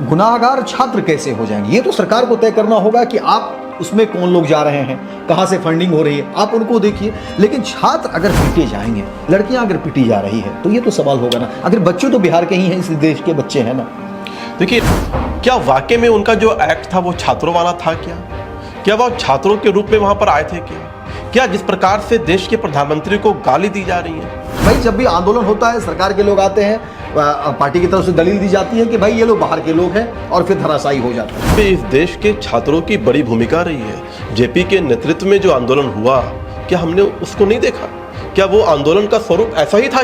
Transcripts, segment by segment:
गुनाहगार छात्र कैसे हो जाएंगे, ये तो सरकार को तय करना होगा कि आप उसमें कौन लोग जा रहे हैं, कहाँ से फंडिंग हो रही है, आप उनको देखिए। लेकिन छात्र अगर पीटे जाएंगे, लड़कियां अगर पीटी जा रही है, तो ये तो सवाल होगा ना। अगर बच्चे तो बिहार के ही हैं, इस देश के बच्चे हैं ना। देखिए, क्या वाकई में उनका जो एक्ट था वो छात्रों वाला था क्या वह छात्रों के रूप में वहां पर आए थे क्या जिस प्रकार से देश के प्रधानमंत्री को गाली दी जा रही है? भाई जब भी आंदोलन होता है, सरकार के लोग आते हैं, पार्टी की तरफ से दलील दी जाती है कि भाई ये लोग बाहर के लोग हैं, और फिर धराशायी हो जाता है। इस देश के छात्रों की बड़ी भूमिका रही है। जेपी के नेतृत्व में जो आंदोलन हुआ, क्या हमने उसको नहीं देखा? क्या वो आंदोलन का स्वरूप ऐसा ही था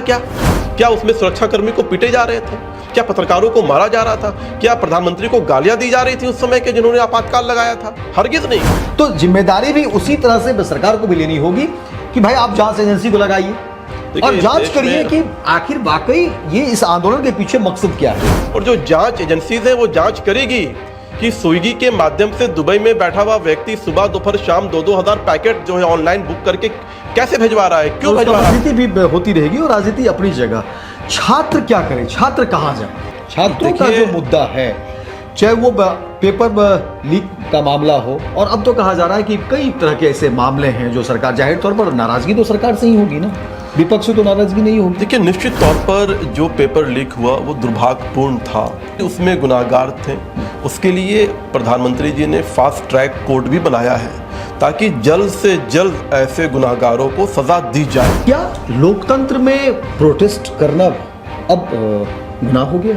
क्या उसमें सुरक्षाकर्मी को पीटे जा रहे थे? क्या पत्रकारों को मारा जा रहा था? क्या प्रधानमंत्री को गालियां दी जा रही थी उस समय के जिन्होंने आपातकाल लगाया था? हरगिज नहीं। तो जिम्मेदारी भी उसी तरह से सरकार को भी लेनी होगी कि भाई आप जांच एजेंसी को लगाइए और जांच करिए कि आखिर वाकई ये इस आंदोलन के पीछे मकसद क्या है। और जो जांच एजेंसी है वो जांच करेगी कि स्विगी के माध्यम से दुबई में बैठा हुआ व्यक्ति सुबह दोपहर शाम 2-2 हजार पैकेट जो है ऑनलाइन बुक करके कैसे भिजवा रहा है, क्यों भिजवा रहा है। राजनीति भी होती रहेगी और राजनीति अपनी जगह। छात्र क्या करे, छात्र कहाँ जाए? छात्रों का जो मुद्दा है, चाहे वो पेपर लीक का मामला हो, और अब तो कहा जा रहा है कि कई तरह के ऐसे मामले हैं जो सरकार, जाहिर तौर पर नाराजगी तो सरकार से ही होगी ना, विपक्ष से तो नाराजगी नहीं होगी। देखिए, निश्चित तौर पर जो पेपर लीक हुआ वो दुर्भाग्यपूर्ण था, उसमें गुनाहगार थे। उसके लिए प्रधानमंत्री जी ने फास्ट ट्रैक कोर्ट भी बनाया है ताकि जल्द से जल्द ऐसे गुनाहगारों को सजा दी जाए। क्या लोकतंत्र में प्रोटेस्ट करना अब गुनाह हो गया?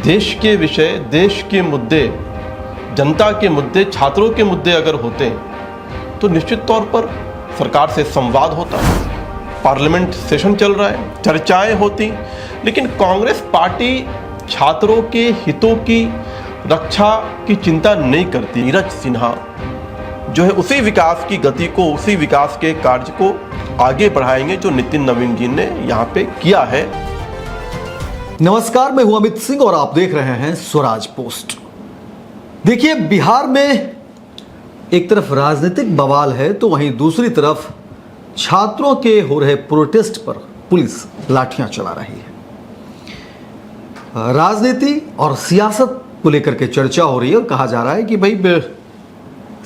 देश के विषय, देश के मुद्दे, जनता के मुद्दे, छात्रों के मुद्दे अगर होते तो निश्चित तौर पर सरकार से संवाद होता, पार्लियामेंट सेशन चल रहा है, चर्चाएं होती। लेकिन कांग्रेस पार्टी छात्रों के हितों की रक्षा की चिंता नहीं करती। नीरज सिन्हा जो है उसी विकास की गति को, उसी विकास के कार्य को आगे बढ़ाएंगे जो नितिन नवीन जी ने यहाँ पे किया है। नमस्कार, मैं हूं अमित सिंह और आप देख रहे हैं स्वराज पोस्ट। देखिए, बिहार में एक तरफ राजनीतिक बवाल है तो वहीं दूसरी तरफ छात्रों के हो रहे प्रोटेस्ट पर पुलिस लाठियां चला रही है। राजनीति और सियासत को लेकर के चर्चा हो रही है और कहा जा रहा है कि भाई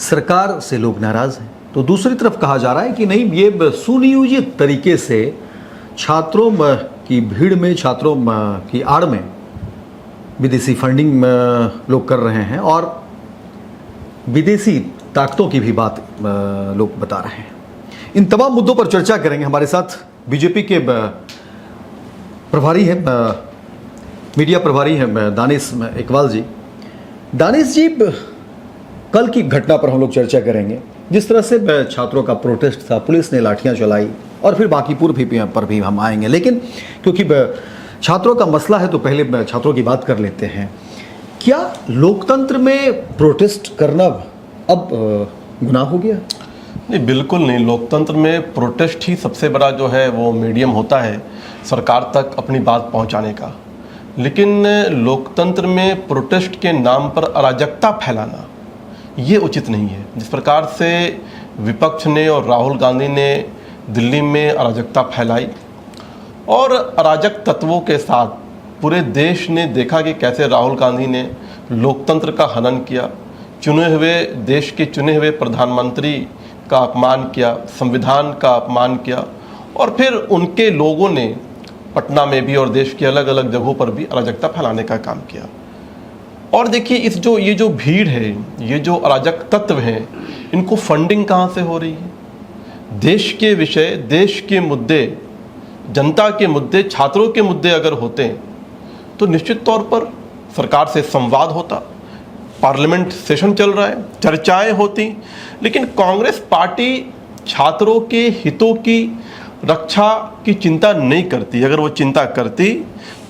सरकार से लोग नाराज हैं, तो दूसरी तरफ कहा जा रहा है कि नहीं, ये सुनियोजित तरीके से छात्रों की भीड़ में, छात्रों की आड़ में विदेशी फंडिंग लोग कर रहे हैं और विदेशी ताकतों की भी बात लोग बता रहे हैं। इन तमाम मुद्दों पर चर्चा करेंगे। हमारे साथ बीजेपी के प्रभारी हैं, मीडिया प्रभारी हैं दानिश इकबाल जी। दानिश जी, कल की घटना पर हम लोग चर्चा करेंगे। जिस तरह से छात्रों का प्रोटेस्ट था, पुलिस ने लाठियां चलाई और फिर बाकी पूर्व पर भी हम आएंगे, लेकिन क्योंकि छात्रों का मसला है तो पहले छात्रों की बात कर लेते हैं। क्या लोकतंत्र में प्रोटेस्ट करना अब गुनाह हो गया? नहीं, बिल्कुल नहीं। लोकतंत्र में प्रोटेस्ट ही सबसे बड़ा जो है वो मीडियम होता है सरकार तक अपनी बात पहुंचाने का। लेकिन लोकतंत्र में प्रोटेस्ट के नाम पर अराजकता फैलाना ये उचित नहीं है। जिस प्रकार से विपक्ष ने और राहुल गांधी ने दिल्ली में अराजकता फैलाई और अराजक तत्वों के साथ पूरे देश ने देखा कि कैसे राहुल गांधी ने लोकतंत्र का हनन किया, देश के चुने हुए प्रधानमंत्री का अपमान किया, संविधान का अपमान किया, और फिर उनके लोगों ने पटना में भी और देश के अलग अलग जगहों पर भी अराजकता फैलाने का काम किया। और देखिए, ये जो भीड़ है, ये जो अराजक तत्व हैं, इनको फंडिंग कहाँ से हो रही है? देश के विषय, देश के मुद्दे, जनता के मुद्दे, छात्रों के मुद्दे अगर होते तो निश्चित तौर पर सरकार से संवाद होता, पार्लियामेंट सेशन चल रहा है, चर्चाएं होती। लेकिन कांग्रेस पार्टी छात्रों के हितों की रक्षा की चिंता नहीं करती। अगर वो चिंता करती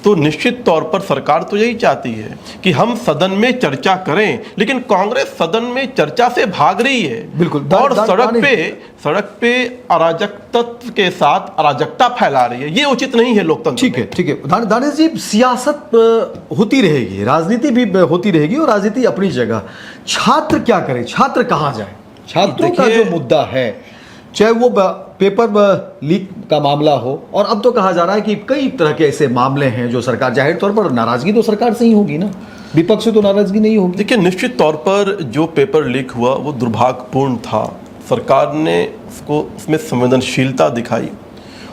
तो निश्चित तौर पर सरकार तो यही चाहती है कि हम सदन में चर्चा करें, लेकिन कांग्रेस सदन में चर्चा से भाग रही है। बिल्कुल। और सड़क पे अराजक तत्व के साथ अराजकता फैला रही है। ये उचित नहीं है लोकतंत्र। ठीक है दानिश जी, सियासत होती रहेगी, राजनीति भी होती रहेगी और राजनीति अपनी जगह। छात्र क्या करे, छात्र कहाँ जाए? छात्रों का जो मुद्दा है, चाहे वो पेपर लीक का मामला हो, और अब तो कहा जा रहा है कि कई तरह के ऐसे मामले हैं जो सरकार, जाहिर तौर पर नाराजगी तो सरकार से ही होगी ना। विपक्ष से तो नाराजगी नहीं होगी। देखिए, निश्चित तौर पर जो पेपर लीक हुआ वो दुर्भाग्यपूर्ण था। सरकार ने उसमें संवेदनशीलता दिखाई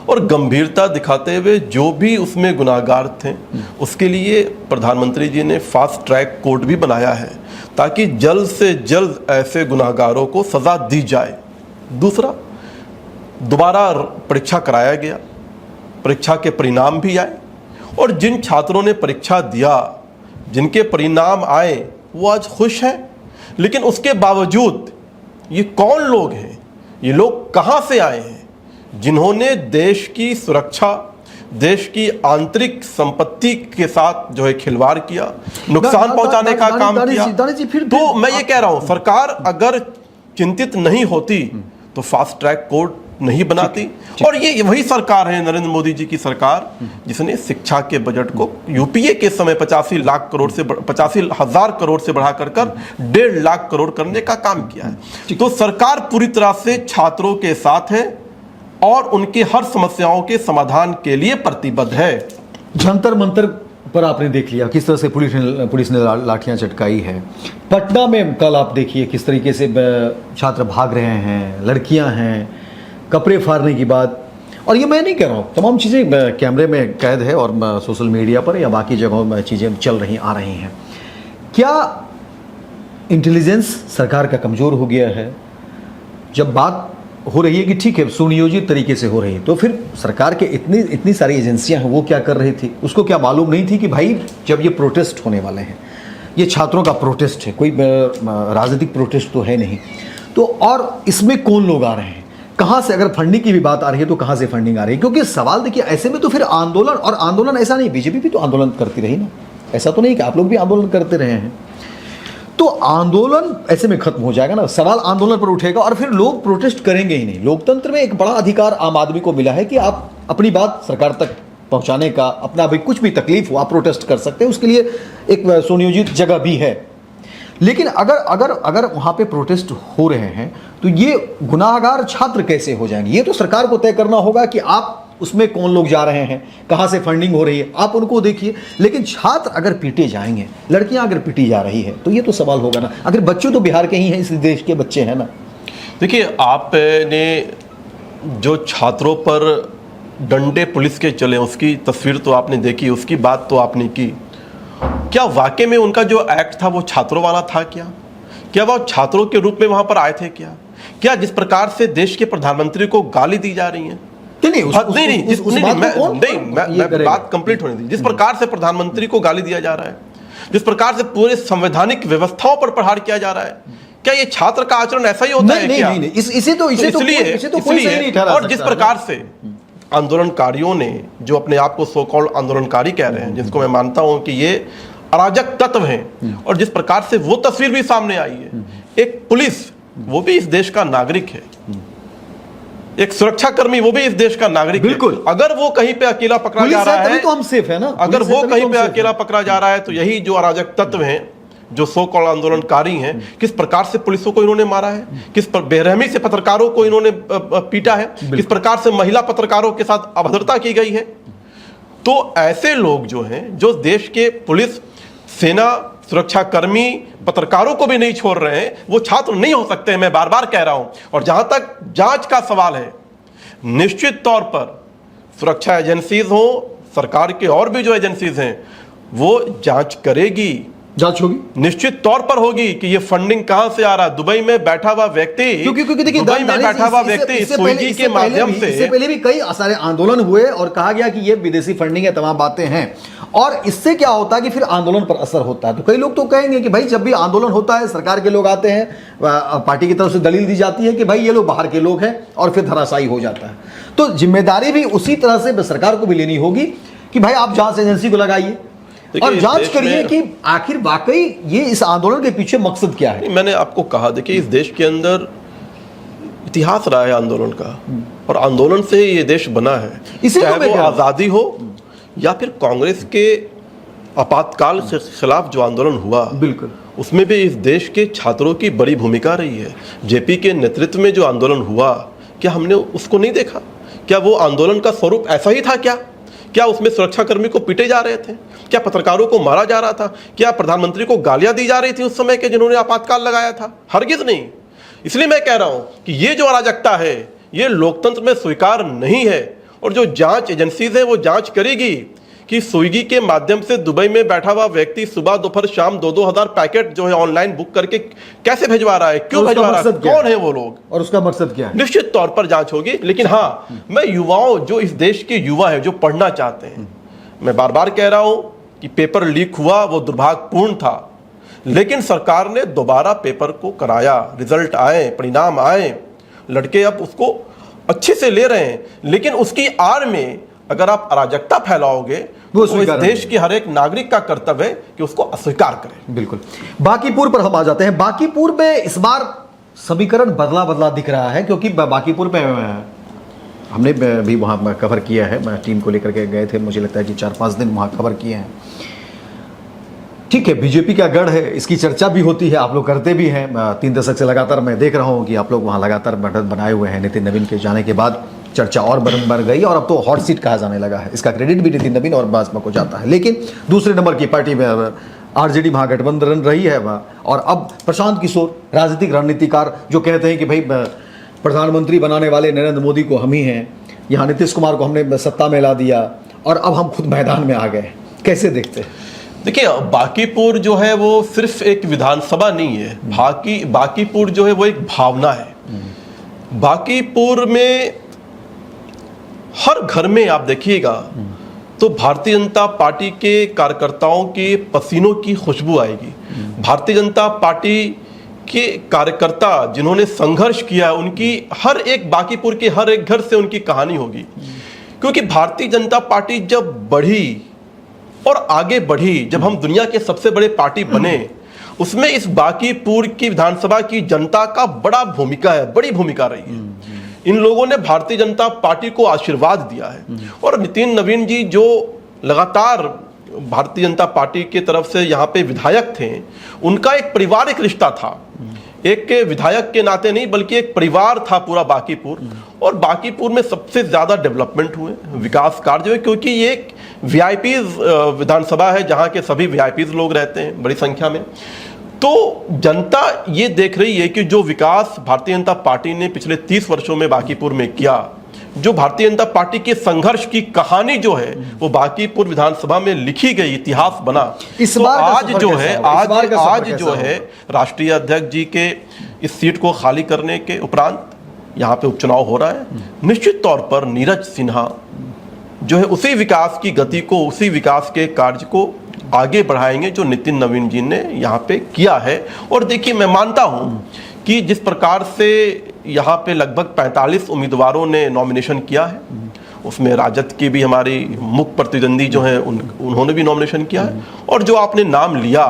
और गंभीरता दिखाते हुए जो भी उसमें गुनाहगार थे उसके लिए प्रधानमंत्री जी ने फास्ट ट्रैक कोर्ट भी बनाया है ताकि जल्द से जल्द ऐसे गुनाहगारों को सज़ा दी जाए। दूसरा, दोबारा परीक्षा कराया गया, परीक्षा के परिणाम भी आए और जिन छात्रों ने परीक्षा दिया, जिनके परिणाम आए, वो आज खुश हैं। लेकिन उसके बावजूद ये कौन लोग हैं, ये लोग कहाँ से आए हैं जिन्होंने देश की सुरक्षा, देश की आंतरिक संपत्ति के साथ जो है खिलवाड़ किया, नुकसान पहुंचाने का काम किया। तो मैं ये कह रहा हूं, सरकार अगर चिंतित नहीं होती तो फास्ट ट्रैक कोर्ट नहीं बनाती। और ये वही सरकार है, नरेंद्र मोदी जी की सरकार, जिसने शिक्षा के बजट को यूपीए के समय 85,00,000 करोड़ से बढ़ाकर 1.5 लाख करोड़ करने का काम किया है। तो सरकार पूरी तरह से छात्रों के साथ है और उनकी हर समस्याओं के समाधान के लिए प्रतिबद्ध है। जंतर मंतर पर आपने देख लिया किस तरह से पुलिस ने लाठियां चटकाई है। पटना में कल आप देखिए किस तरीके से छात्र भाग रहे हैं, लड़कियां हैं, कपड़े फाड़ने की बात। और ये मैं नहीं कह रहा हूँ, तमाम चीज़ें कैमरे में कैद है और सोशल मीडिया पर या बाकी जगहों में चीज़ें चल रही आ रही हैं। क्या इंटेलिजेंस सरकार का कमज़ोर हो गया है? जब बात हो रही है कि ठीक है सुनियोजित तरीके से हो रही है, तो फिर सरकार के इतनी सारी एजेंसियां हैं, वो क्या कर रही थी? उसको क्या मालूम नहीं थी कि भाई जब ये प्रोटेस्ट होने वाले हैं, ये छात्रों का प्रोटेस्ट है, कोई राजनीतिक प्रोटेस्ट तो है नहीं, तो और इसमें कौन लोग आ रहे हैं, कहाँ से? अगर फंडिंग की भी बात आ रही है तो कहाँ से फंडिंग आ रही है? क्योंकि सवाल देखिए, ऐसे में तो फिर आंदोलन, और आंदोलन ऐसा नहीं, बीजेपी भी तो आंदोलन करती रही ना, ऐसा तो नहीं कि आप लोग भी आंदोलन करते रहे हैं। तो आंदोलन ऐसे में खत्म हो जाएगा ना, सवाल आंदोलन पर उठेगा और फिर लोग प्रोटेस्ट करेंगे ही नहीं। लोकतंत्र में एक बड़ा अधिकार आम आदमी को मिला है कि आप अपनी बात सरकार तक पहुंचाने का, अपना भी कुछ भी तकलीफ हो आप प्रोटेस्ट कर सकते हैं, उसके लिए एक सुनियोजित जगह भी है। लेकिन अगर अगर अगर वहां पे प्रोटेस्ट हो रहे हैं तो ये गुनाहगार छात्र कैसे हो जाएंगे? ये तो सरकार को तय करना होगा कि आप उसमें कौन लोग जा रहे हैं, कहां से फंडिंग हो रही है, आप उनको देखिए। लेकिन छात्र अगर पीटे जाएंगे, लड़कियां अगर पीटी जा रही है, तो ये तो सवाल होगा ना। अगर बच्चे तो बिहार के ही हैं, इस देश के बच्चे हैं ना। देखिए, आपने जो छात्रों पर डंडे पुलिस के चले उसकी तस्वीर तो आपने देखी, उसकी बात तो आपने की। क्या वाकई में उनका जो एक्ट था वो छात्रों वाला था? क्या वो छात्रों के रूप में वहां पर आए थे? क्या जिस प्रकार से देश के प्रधानमंत्री को गाली दी जा रही है, मैं बात कंप्लीट होने दी। जिस प्रकार से प्रधानमंत्री को गाली दिया जा रहा है, जिस प्रकार से पूरे संवैधानिक व्यवस्थाओं पर प्रहार किया जा रहा है, क्या ये छात्र का आचरण ऐसा ही होता है? नहीं, इसे तो और जिस प्रकार से आंदोलनकारियों ने, जो अपने आप को सो कॉल्ड आंदोलनकारी कह रहे हैं, जिसको मैं मानता हूं कि ये अराजक तत्व हैं, और जिस प्रकार से वो तस्वीर भी सामने आई है, एक पुलिस, वो भी इस देश का नागरिक है, एक सुरक्षाकर्मी, वो भी इस देश का नागरिक बिल्कुल है। अगर वो कहीं पे अकेला पकड़ा जा रहा है तो हम सेफ है ना। अगर वो कहीं पे अकेला पकड़ा जा रहा है तो यही जो अराजक तत्व हैं, जो सो कॉल्ड आंदोलनकारी हैं, किस प्रकार से पुलिसों को इन्होंने मारा है, किस पर बेरहमी से पत्रकारों को इन्होंने पीटा है, किस प्रकार से महिला पत्रकारों के साथ अभद्रता की गई है। तो ऐसे लोग जो हैं, जो देश के पुलिस, सेना, सुरक्षाकर्मी, पत्रकारों को भी नहीं छोड़ रहे हैं, वो छात्र नहीं हो सकते। मैं बार बार कह रहा हूं। और जहां तक जांच का सवाल है, निश्चित तौर पर सुरक्षा एजेंसीज हो, सरकार के और भी जो एजेंसीज हैं, वो जांच करेगी, जांच होगी, निश्चित तौर पर होगी कि ये फंडिंग कहां से आ रहा है। दुबई में बैठा हुआ व्यक्ति, क्योंकि देखिए दुबई में बैठा हुआ व्यक्ति स्विगी के माध्यम से, इससे पहले भी कई सारे आंदोलन हुए और कहा गया कि ये विदेशी फंडिंग है, तमाम बातें हैं। और इससे क्या होता है कि फिर आंदोलन पर असर होता है। तो कई लोग तो कहेंगे कि भाई जब भी आंदोलन होता है, सरकार के लोग आते हैं, पार्टी की तरफ से दलील दी जाती है कि भाई ये लोग बाहर के लोग हैं, और फिर धराशायी हो जाता है। तो जिम्मेदारी भी उसी तरह से सरकार को भी लेनी होगी कि भाई आप जांच एजेंसी को लगाइए और जांच करिए कि आखिर वाकई ये इस आंदोलन के पीछे मकसद क्या है। मैंने आपको कहा, देखिए, इस देश के अंदर इतिहास रहा है आंदोलन का, और आंदोलन से ये देश बना है। चाहे वो आज़ादी हो या फिर कांग्रेस के आपातकाल के खिलाफ जो आंदोलन हुआ, बिल्कुल, उसमें भी इस देश के छात्रों की बड़ी भूमिका रही है। जेपी के नेतृत्व में जो आंदोलन हुआ, क्या हमने उसको नहीं देखा? क्या वो आंदोलन का स्वरूप ऐसा ही था? क्या उसमें सुरक्षाकर्मी को पीटे जा रहे थे? क्या पत्रकारों को मारा जा रहा था? क्या प्रधानमंत्री को गालियां दी जा रही थी उस समय के जिन्होंने आपातकाल लगाया था? हरगिज नहीं। इसलिए मैं कह रहा हूं कि ये जो अराजकता है ये लोकतंत्र में स्वीकार नहीं है। और जो जांच एजेंसीज है वो जांच करेगी कि स्विगी के माध्यम से दुबई में बैठा हुआ व्यक्ति सुबह दोपहर शाम 2-2 हजार पैकेट जो है ऑनलाइन बुक करके कैसे भिजवा रहा है, क्यों भिजवा रहा है, कौन है वो लोग, और उसका मकसद क्या है? निश्चित तौर पर जांच होगी। लेकिन हाँ, मैं युवाओं, जो इस देश के युवा है जो पढ़ना चाहते हैं, मैं बार बार कह रहा हूं कि पेपर लीक हुआ वो दुर्भाग्यपूर्ण था, लेकिन सरकार ने दोबारा पेपर को कराया, रिजल्ट आए, परिणाम आए, लड़के अब उसको अच्छे से ले रहे हैं। लेकिन उसकी आड़ में अगर आप अराजकता फैलाओगे तो इस देश के हर एक नागरिक का कर्तव्य है कि उसको अस्वीकार करें। बिल्कुल। बांकीपुर पर हम आ जाते हैं। बांकीपुर में इस बार समीकरण बदला बदला दिख रहा है, क्योंकि बांकीपुर में हमने भी वहाँ कवर किया है, मैं टीम को लेकर के गए थे, मुझे लगता है कि 4-5 दिन वहाँ कवर किए हैं। ठीक है, बीजेपी का गढ़ है, इसकी चर्चा भी होती है, आप लोग करते भी हैं। 3 दशक से लगातार मैं देख रहा हूँ कि आप लोग वहाँ लगातार बढ़त बनाए हुए हैं। नितिन नवीन के जाने के बाद चर्चा और बढ़ गई और अब तो हॉट सीट कहा जाने लगा है। इसका क्रेडिट भी नितिन नवीन और भाजपा को जाता है। लेकिन दूसरे नंबर की पार्टी में आरजेडी महागठबंधन रही है वह, और अब प्रशांत किशोर राजनीतिक रणनीतिकार जो कहते हैं कि भाई प्रधानमंत्री बनाने वाले नरेंद्र मोदी को हम ही हैं, यहाँ नीतीश कुमार को हमने सत्ता में ला दिया और अब हम खुद मैदान में आ गए। कैसे देखते हैं? देखिए, बांकीपुर जो है वो सिर्फ एक विधानसभा नहीं है, बांकीपुर जो है वो एक भावना है। बांकीपुर में हर घर में आप देखिएगा तो भारतीय जनता पार्टी के कार्यकर्ताओं के पसीनों की खुशबू आएगी। भारतीय जनता पार्टी के कार्यकर्ता जिन्होंने संघर्ष किया है, उनकी हर एक, बांकीपुर के हर एक घर से उनकी कहानी होगी। क्योंकि भारतीय जनता पार्टी जब बढ़ी और आगे बढ़ी, जब हम दुनिया के सबसे बड़े पार्टी बने, उसमें इस बांकीपुर की विधानसभा की जनता का बड़ी भूमिका रही है। इन लोगों ने भारतीय जनता पार्टी को आशीर्वाद दिया है। और नितिन नवीन जी जो लगातार भारतीय जनता पार्टी की तरफ से यहाँ पे विधायक थे, उनका एक पारिवारिक रिश्ता था, एक विधायक के नाते नहीं बल्कि एक परिवार था पूरा बांकीपुर। और बांकीपुर में सबसे ज्यादा डेवलपमेंट हुए, विकास कार्य हुए, क्योंकि ये एक वीआईपीज विधानसभा है जहाँ के सभी वीआईपीज लोग रहते हैं बड़ी संख्या में। तो जनता ये देख रही है कि जो विकास भारतीय जनता पार्टी ने पिछले 30 वर्षों में बांकीपुर में किया, जो भारतीय जनता पार्टी के संघर्ष की कहानी जो है वो बांकीपुर विधानसभा में लिखी गई, इतिहास बना। इस तो बार आज जो है राष्ट्रीय अध्यक्ष जी के इस सीट को खाली करने के उपरांत यहाँ पे उपचुनाव हो रहा है। निश्चित तौर पर नीरज सिन्हा जो है उसी विकास की गति को, उसी विकास के कार्य को आगे बढ़ाएंगे जो नितिन नवीन जी ने यहाँ पे किया है। और देखिए, मैं मानता हूँ कि जिस प्रकार से यहाँ पे लगभग 45 उम्मीदवारों ने नॉमिनेशन किया है, उसमें राजद की भी हमारी मुख्य प्रतिद्वंदी जो है उन्होंने भी नॉमिनेशन किया है, और जो आपने नाम लिया,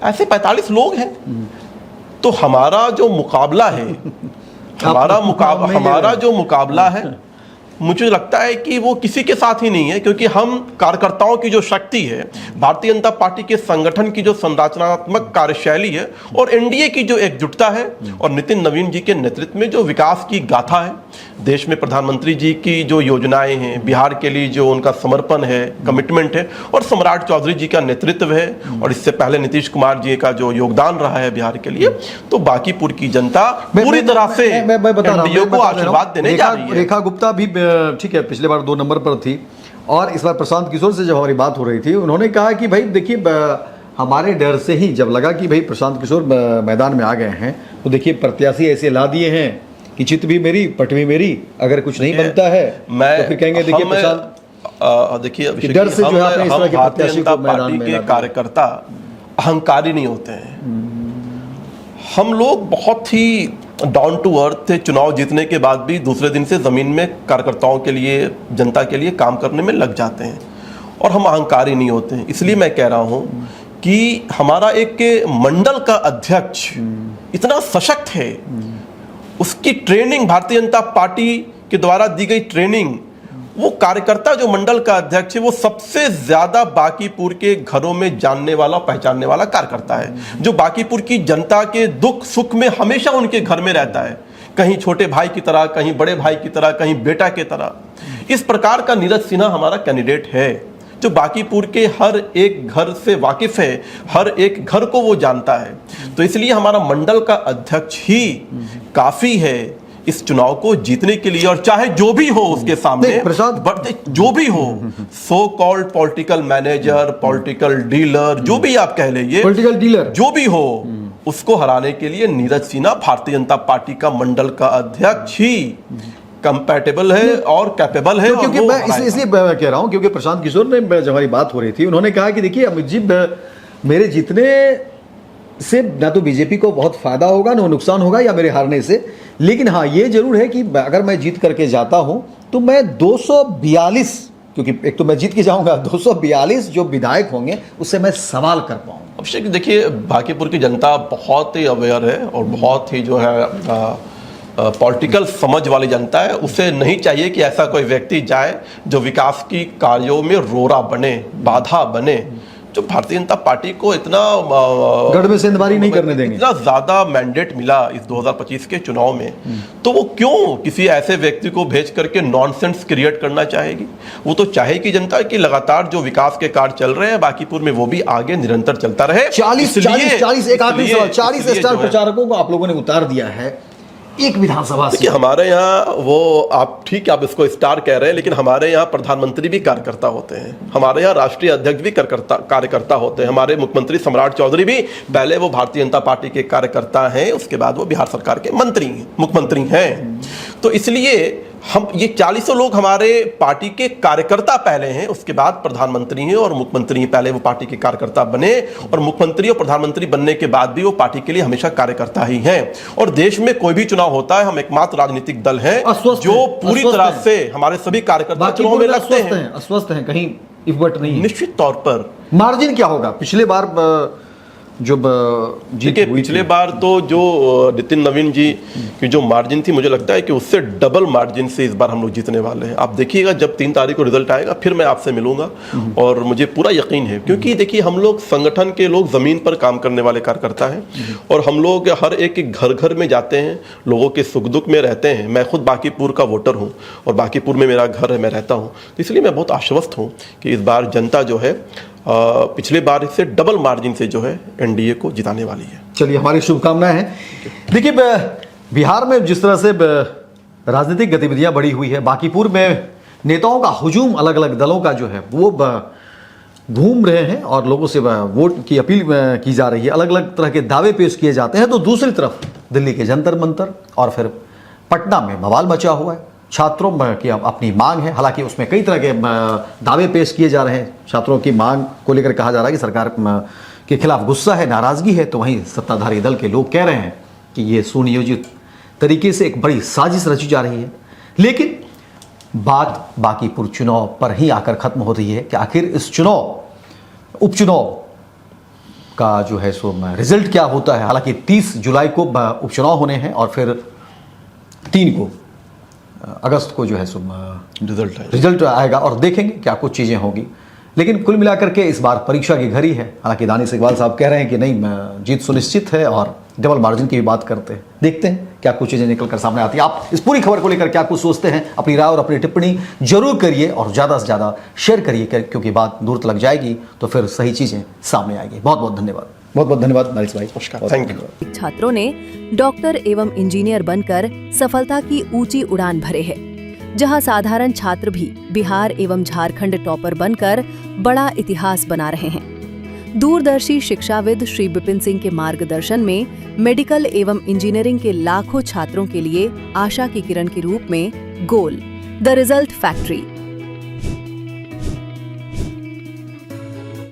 ऐसे 45 लोग हैं। तो हमारा जो मुकाबला है, हमारा जो मुकाबला है, मुझे लगता है कि वो किसी के साथ ही नहीं है, क्योंकि हम कार्यकर्ताओं की जो शक्ति है, भारतीय जनता पार्टी के संगठन की जो संरचनात्मक कार्यशैली है, और एनडीए की जो एकजुटता है, और नितिन नवीन जी के नेतृत्व में जो विकास की गाथा है, देश में प्रधानमंत्री जी की जो योजनाएं हैं, बिहार के लिए जो उनका समर्पण है, कमिटमेंट है, और सम्राट चौधरी जी का नेतृत्व है, और इससे पहले नीतीश कुमार जी का जो योगदान रहा है बिहार के लिए, तो बांकीपुर की जनता पूरी तरह से एनडीए को आशीर्वाद देने जा रही है। रेखा गुप्ता भी ठीक है, पिछले बार 2 नंबर पर थी, और इस बार प्रशांत किशोर से जब हमारी बात हो रही थी, उन्होंने कहा कि भाई देखिए, हमारे डर से ही जब लगा कि भाई प्रशांत किशोर मैदान में आ गए हैं, तो देखिए प्रत्याशी ऐसे ला दिए हैं कि चित भी मेरी पट भी मेरी, अगर कुछ नहीं बनता है तो फिर कहेंगे देखिए प्रशांत। देखिए, डर से जो है अपने इस तरह के भारतीय जनता मैदान पार्टी में के कार्यकर्ता अहंकारी नहीं होते हैं। हम लोग बहुत ही डाउन टू अर्थ थे। चुनाव जीतने के बाद भी दूसरे दिन से जमीन में कार्यकर्ताओं के लिए, जनता के लिए काम करने में लग जाते हैं, और हम अहंकारी नहीं होते हैं। इसलिए मैं कह रहा हूं कि हमारा एक मंडल का अध्यक्ष इतना सशक्त है, उसकी ट्रेनिंग, भारतीय जनता पार्टी के द्वारा दी गई ट्रेनिंग, वो कार्यकर्ता जो मंडल का अध्यक्ष है वो सबसे ज्यादा बांकीपुर के घरों में जानने वाला, पहचानने वाला कार्यकर्ता है, जो बांकीपुर की जनता के दुख सुख में हमेशा उनके घर में रहता है, कहीं छोटे भाई की तरह, कहीं बड़े भाई की तरह, कहीं बेटा की तरह। इस प्रकार का नीरज सिन्हा हमारा कैंडिडेट है, जो बांकीपुर के हर एक घर से वाकिफ है, हर एक घर को वो जानता है। तो इसलिए हमारा मंडल का अध्यक्ष ही काफी है इस चुनाव को जीतने के लिए, और चाहे जो भी हो उसके सामने, जो भी हो, so called political manager, political dealer, जो भी आप कह लीजिए, पॉलिटिकल डीलर जो भी हो, उसको हराने के लिए नीरज सिन्हा भारतीय जनता पार्टी का मंडल का अध्यक्ष ही कंपैटिबल है और कैपेबल है। क्योंकि मैं इसलिए कह रहा हूं क्योंकि प्रशांत किशोर ने, जब हमारी बात हो रही थी, उन्होंने कहा कि देखिए अमित जी, मेरे जीतने से ना तो बीजेपी को बहुत फायदा होगा ना नुकसान होगा या मेरे हारने से, लेकिन हाँ ये जरूर है कि अगर मैं जीत करके जाता हूं तो मैं 242, क्योंकि एक तो मैं जीत के जाऊंगा, 242 जो विधायक होंगे उससे मैं सवाल कर पाऊंगा। अभिषेक देखिए, बांकीपुर की जनता बहुत ही अवेयर है और बहुत ही जो है पॉलिटिकल समझ वाली जनता है। उसे नहीं चाहिए कि ऐसा कोई व्यक्ति जाए जो विकास की कार्यों में रोड़ा बने, बाधा बने, जो भारतीय जनता पार्टी को इतना गढ़ में सेंधमारी नहीं करने देंगे, इतना ज्यादा मैंडेट मिला इस 2025 के चुनाव में, तो वो क्यों किसी ऐसे व्यक्ति को भेज करके नॉनसेंस क्रिएट करना चाहेगी? वो तो चाहेगी जनता कि लगातार जो विकास के कार्य चल रहे हैं बांकीपुर में वो भी आगे निरंतर चलता रहे। 40 एक आखिरी सवाल, 40 स्टार प्रचारकों को आप लोगों ने उतार दिया है एक विधानसभा से। हमारे यहाँ वो, आप ठीक है आप इसको स्टार कह रहे हैं, लेकिन हमारे यहाँ प्रधानमंत्री भी कार्यकर्ता होते हैं, हमारे यहाँ राष्ट्रीय अध्यक्ष भी कार्यकर्ता होते हैं, हमारे मुख्यमंत्री सम्राट चौधरी भी पहले वो भारतीय जनता पार्टी के कार्यकर्ता हैं, उसके बाद वो बिहार सरकार के मुख्यमंत्री हैं। तो इसलिए हम ये 40 लोग हमारे पार्टी के कार्यकर्ता पहले हैं, उसके बाद प्रधानमंत्री हैं और मुख्यमंत्री हैं। पहले वो पार्टी के कार्यकर्ता बने और मुख्यमंत्री और प्रधानमंत्री बनने के बाद भी वो पार्टी के लिए हमेशा कार्यकर्ता ही हैं। और देश में कोई भी चुनाव होता है, हम एकमात्र राजनीतिक दल हैं जो पूरी तरह से हमारे सभी कार्यकर्ता चुनाव में लगते हैं। अस्वस्थ हैं, कहीं इफर्ट नहीं है। निश्चित तौर पर मार्जिन क्या होगा? पिछले बार जो पिछले बार तो जो नितिन नवीन जी की जो मार्जिन थी, मुझे लगता है कि उससे डबल मार्जिन से इस बार हम लोग जीतने वाले हैं। आप देखिएगा जब 3 तारीख को रिजल्ट आएगा फिर मैं आपसे मिलूंगा और मुझे पूरा यकीन है, क्योंकि देखिए हम लोग संगठन के लोग, जमीन पर काम करने वाले कार्यकर्ता हैं और हम लोग हर एक घर घर में जाते हैं, लोगों के सुख दुख में रहते हैं। मैं खुद बांकीपुर का वोटर हूँ और बांकीपुर में मेरा घर है, मैं रहता हूँ, तो इसलिए मैं बहुत आश्वस्त हूँ कि इस बार जनता जो है पिछले बार से डबल मार्जिन से जो है एनडीए को जिताने वाली है। चलिए, हमारी शुभकामनाएं हैं। देखिए बिहार में जिस तरह से राजनीतिक गतिविधियां बढ़ी हुई है, बांकीपुर में नेताओं का हुजूम अलग अलग दलों का जो है वो घूम रहे हैं और लोगों से वोट की अपील की जा रही है, अलग अलग तरह के दावे पेश किए जाते हैं। तो दूसरी तरफ दिल्ली के जंतर मंतर और फिर पटना में बवाल मचा हुआ है, छात्रों की अपनी मांग है। हालांकि उसमें कई तरह के दावे पेश किए जा रहे हैं, छात्रों की मांग को लेकर कहा जा रहा है कि सरकार के खिलाफ गुस्सा है, नाराजगी है। तो वहीं सत्ताधारी दल के लोग कह रहे हैं कि ये सुनियोजित तरीके से एक बड़ी साजिश रची जा रही है। लेकिन बात बांकीपुर चुनाव पर ही आकर खत्म हो रही है कि आखिर इस उपचुनाव का जो है सो रिजल्ट क्या होता है। हालांकि 30 जुलाई को उपचुनाव होने हैं और फिर 3 को अगस्त को जो है सो रिजल्ट आएगा और देखेंगे क्या कुछ चीज़ें होंगी। लेकिन कुल मिलाकर के इस बार परीक्षा की घड़ी है। हालांकि दानिश इकबाल साहब कह रहे हैं कि नहीं, जीत सुनिश्चित है और डबल मार्जिन की भी बात करते हैं। देखते हैं क्या कुछ चीज़ें निकल कर सामने आती है। आप इस पूरी खबर को लेकर क्या कुछ सोचते हैं? अपनी राय और अपनी टिप्पणी जरूर करिए और ज़्यादा से ज़्यादा शेयर करिए, क्योंकि बात दूर तक जाएगी तो फिर सही चीज़ें सामने आएगी। बहुत बहुत धन्यवाद। बहुत बहुत धन्यवाद नारिश भाई। नमस्कार, थैंक यू। छात्रों ने डॉक्टर एवं इंजीनियर बनकर सफलता की ऊंची उड़ान भरे है, जहां साधारण छात्र भी बिहार एवं झारखंड टॉपर बनकर बड़ा इतिहास बना रहे हैं। दूरदर्शी शिक्षाविद श्री विपिन सिंह के मार्गदर्शन में मेडिकल एवं इंजीनियरिंग के लाखों छात्रों के लिए आशा की किरण के रूप में गोल द रिजल्ट फैक्ट्री